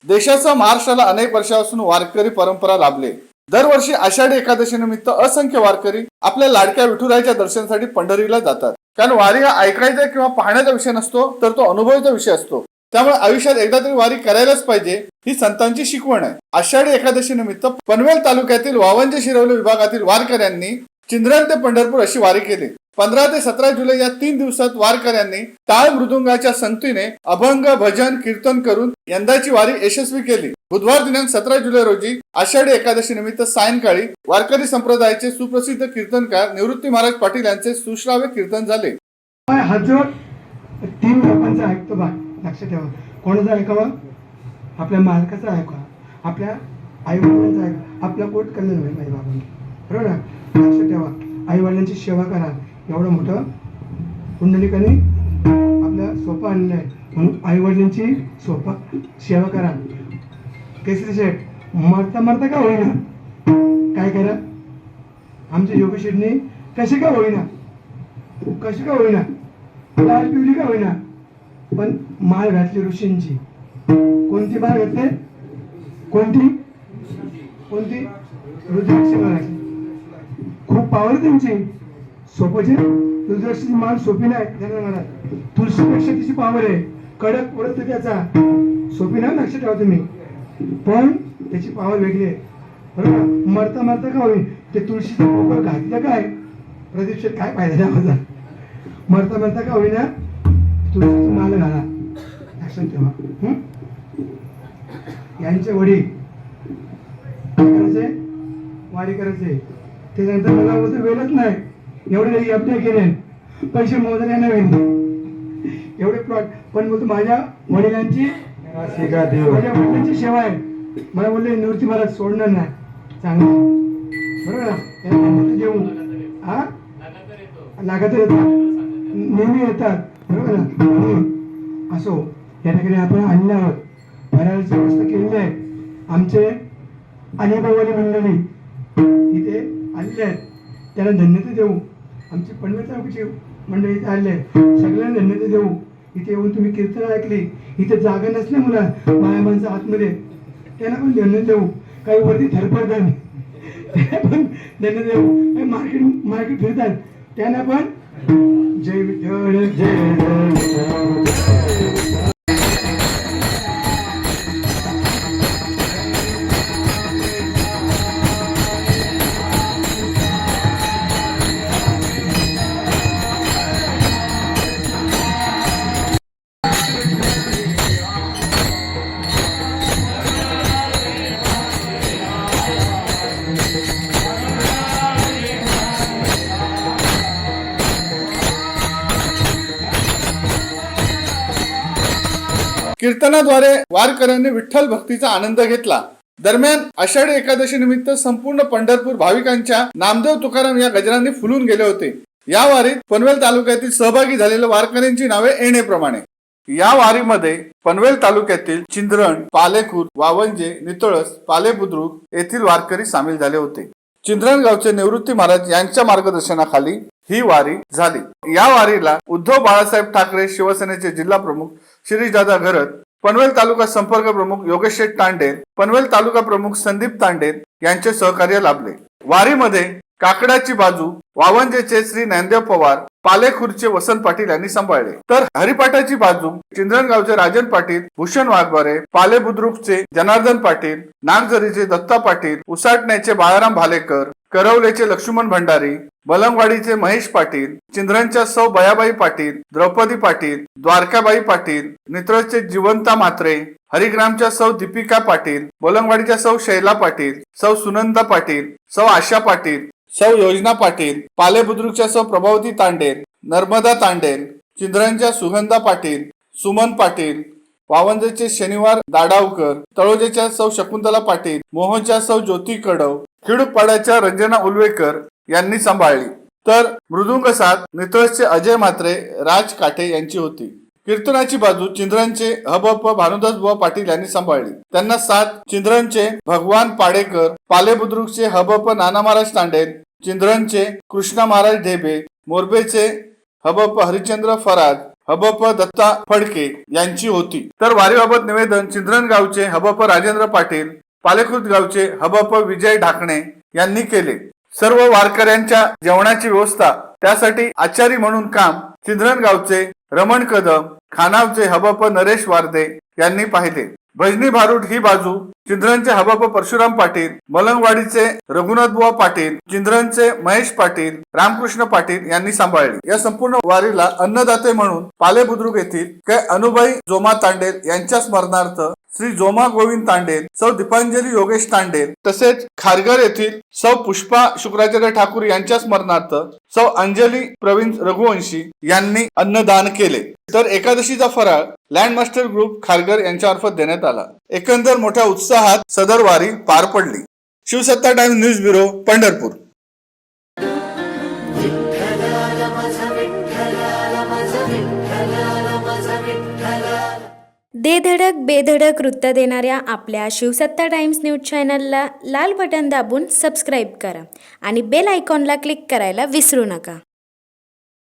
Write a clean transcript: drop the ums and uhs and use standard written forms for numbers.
देशाचा महाराष्ट्राला अनेक वर्षापासून वारकरी परंपरा लाभले। दरवर्षी आषाढी एकादशी निमित्त असंख्य वारकरी आपल्या लाडक्या विठुरायाच्या दर्शनासाठी पंढरीला जातात। कारण वारी हा ऐकायचा किंवा पाहण्याचा विषय नसतो, तर तो अनुभवाचा विषय असतो। त्यामुळे आयुष्यात एकदा तरी वारी करायलाच पाहिजे, ही संतांची शिकवण आहे। आषाढी एकादशी निमित्त पनवेल तालुक्यातील वावंजे शिरवली विभागातील वारकऱ्यांनी चिंद्रण ते पंढरपूर अशी वारी केली। 15 ते 17 जुलै या 3 दिवसात वारकऱ्यांनी टाळ मृदुंगाच्या संगतीने अभंग भजन कीर्तन करून यंदाची वारी यशस्वी केली। बुधवार दिनांक 17 जुलै रोजी आषाढी एकादशी निमित्त सायंकाळी वारकरी संप्रदायाचे सुप्रसिद्ध कीर्तनकार निवृत्ती महाराज पाटील यांचे सुश्राव्य कीर्तन झाले। हजर 3 लोकांचा ऐकतो बा, लक्षात ठेवा। कोणाचं ऐकावं? आपल्या मालकाचं ऐका, आपल्या आई वडिलांचं ऐका, आपला पोट कल्याण होईल माझ्या बाबांनी, बरोबर ना? लक्षात ठेवा, आई वडिलांची सेवा करा। एवढं मोठं पुंडलिकाने आपल्या सोपा आणलंय, म्हणून आई वडिलांची सोपा सेवा करा। केसरी शेठ मरता मरता का होईना काय करा, आमच्या योगेशेठने कशी का होईना, कशी का होईना, लाल पिवली का होईना, पण माळ घातली ऋषींची। कोणती माळ घातली? कोणती कोणती? रुद्राक्षी माळ घातली। खूप पावर त्यांची। सोपची रुद्राक्षीची माळ सोपी नाही, त्यांना मला तुळशीपेक्षा तिची पावर आहे। कडक उडत त्याचा सोपी नाही, लक्षात ठेवा तुम्ही, पण त्याची पावर वेगळी आहे, बरोबर? मरता मरता का होईल, ते तुळशीचं पोकळ घातलं काय प्रदीप शेठ, काय फायदा नाही माझा। मरता मरता का होईना तुळशीची माळ घाला, लक्षात ठेवा। यांचे वडील करायचे वारी करायचे, त्याच्यानंतर मला होतं वेळच नाही, एवढे अपने केले, पैसे मोजले नाही एवढे प्लॉट, पण बोलतो माझ्या वडिलांची सेवा आहे। मला बोलले निवृत्ती महाराज सोडणार नाही, चांगलं, बरोबर ना? त्यांना देऊ हा लागत येतात, नेहमी येतात, बरोबर ना? असो, या ठिकाणी आपण आणले आहोत, फराळाची व्यवस्था केलेली आहे। आमचे अनेकवाली मंडळी इथे आलेले आहेत, त्याला धन्यता देऊ। आमची पनवेल तालुक्याची मंडळी इथे आले आहेत, सगळ्यांना धन्यता देऊ। इथे येऊन तुम्ही कीर्तन ऐकली, इथे जागा नसल्यामुळे माया माणसं आतमध्ये, त्यांना पण धन्यता देऊ। काही वरती धरपडतात, त्यांना पण धन्यता देऊ। काही मार्केट फिरतात, त्यांना पण जय विठ्ठल जय। कीर्तनाद्वारे वारकऱ्यांनी विठ्ठल भक्तीचा आनंद घेतला। दरम्यान आषाढी एकादशी निमित्त संपूर्ण पंढरपूर भाविकांच्या नामदेव तुकाराम या गजरांनी फुलून गेले होते। या वारीत पनवेल तालुक्यातील सहभागी झालेल्या वारकऱ्यांची नावे येणेप्रमाणे। या वारीमध्ये पनवेल तालुक्यातील चिंद्रण, पालेखुर्द, वावंजे, नितळस, पालेबुद्रुक येथील वारकरी सामील झाले होते। चिंद्रण गावचे निवृत्ती महाराज यांच्या मार्गदर्शनाखाली ही वारी झाली। या वारीला उद्धव बाळासाहेब ठाकरे शिवसेनेचे जिल्हा प्रमुख शिरीषदादा घरत, पनवेल तालुका संपर्क प्रमुख योगेश शेठ तांडेल, पनवेल तालुका प्रमुख संदीप तांडेल यांचे सहकार्य लाभले। वारीमध्ये काकडाची बाजू वावंजेचे श्री ज्ञानदेव पवार, पालेखुर्दचे वसंत पाटील यांनी सांभाळले, तर हरिपाठाची बाजू चिंद्रणगावचे राजन पाटील, भूषण वाघबारे, पालेबुद्रुकचे जनार्दन पाटील, नागझरीचे दत्ता पाटील, उसाटण्याचे बाळाराम भालेकर, करवलेचे लक्ष्मण भंडारी, बलंगवाडीचे महेश पाटील, चिंद्रणच्या सौ बयाबाई पाटील, द्रौपदी पाटील, द्वारकाबाई पाटील, नितळसचे जिवंता म्हात्रे, हरिग्रामच्या सौ दीपिका पाटील, बोलंगवाडीच्या सौ शैला पाटील, सौ सुनंदा पाटील, सौ आशा पाटील, सौ योजना पाटील, पालेबुद्रुकच्या सौ प्रभावती तांडेल, नर्मदा तांडेल, चिंद्रणच्या सुगंधा पाटील, सुमन पाटील, वावंजेचे शनिवार दाडावकर, तळोजेच्या सौ शकुंतला पाटील, मोहोळच्या सौ ज्योती कडव, खिडूकपाड्याच्या रंजना उलवेकर यांनी सांभाळली, तर मृदुंग साथ नितळसचे अजय म्हात्रे, राज काठे यांची होती। कीर्तनाची बाजू चिंद्रणचे हबप भानुदास बुवा पाटील यांनी सांभाळली, त्यांना साथ चिंद्रणचे भगवान पाडेकर, पालेबुद्रुकचे हबप नाना महाराज तांडेल, चिंद्रणचे कृष्णा महाराज ढेबे, मोरबेचे हबप हरिचंद्र फराद, हबप दत्ता फडके यांची होती. तर वारीबाबत निवेदन चिंद्रन गावचे हबप राजेंद्र पाटील, पालेखुर्द गावचे हबप विजय ढाकणे यांनी केले. सर्व वारकऱ्यांच्या जेवणाची व्यवस्था त्यासाठी आचारी म्हणून काम चिंद्रन गावचे रमण कदम, खानावचे हबप नरेश वारदे यांनी पाहिले. भजनी भारूड ही बाजू चिंद्रनचे हबप परशुराम पाटील, मलंगवाडीचे रघुनाथबुवा पाटील, चिंद्रनचे महेश पाटील, रामकृष्ण पाटील यांनी सांभाळली. या संपूर्ण वारीला अन्नदाते म्हणून पाले बुद्रुक येथील कै अनुबाई जोमा तांडेल यांच्या स्मरणार्थ श्री जोमा गोविंद तांडेल, सौ दीपांजली योगेश तांडेल तसेच खारघर येथील सौ पुष्पा शुक्राचार्य ठाकूर यांच्या स्मरणार्थ सौ अंजली प्रवीण रघुवंशी यांनी अन्नदान केले. तर एकादशीचा फराळ लँडमास्टर ग्रुप खारघर यांच्यामार्फत देण्यात आला. एकंदर मोठ्या उत्साहात सदर वारी पार पडली. शिवसत्ता टाइम्स न्यूज ब्युरो, पंढरपूर. दे धडक बेधडक वृत्त देणाऱ्या आपल्या शिवसत्ता टाइम्स न्यूज चॅनलला लाल बटन दाबून सबस्क्राईब करा आणि बेल आयकॉनला क्लिक करायला विसरू नका.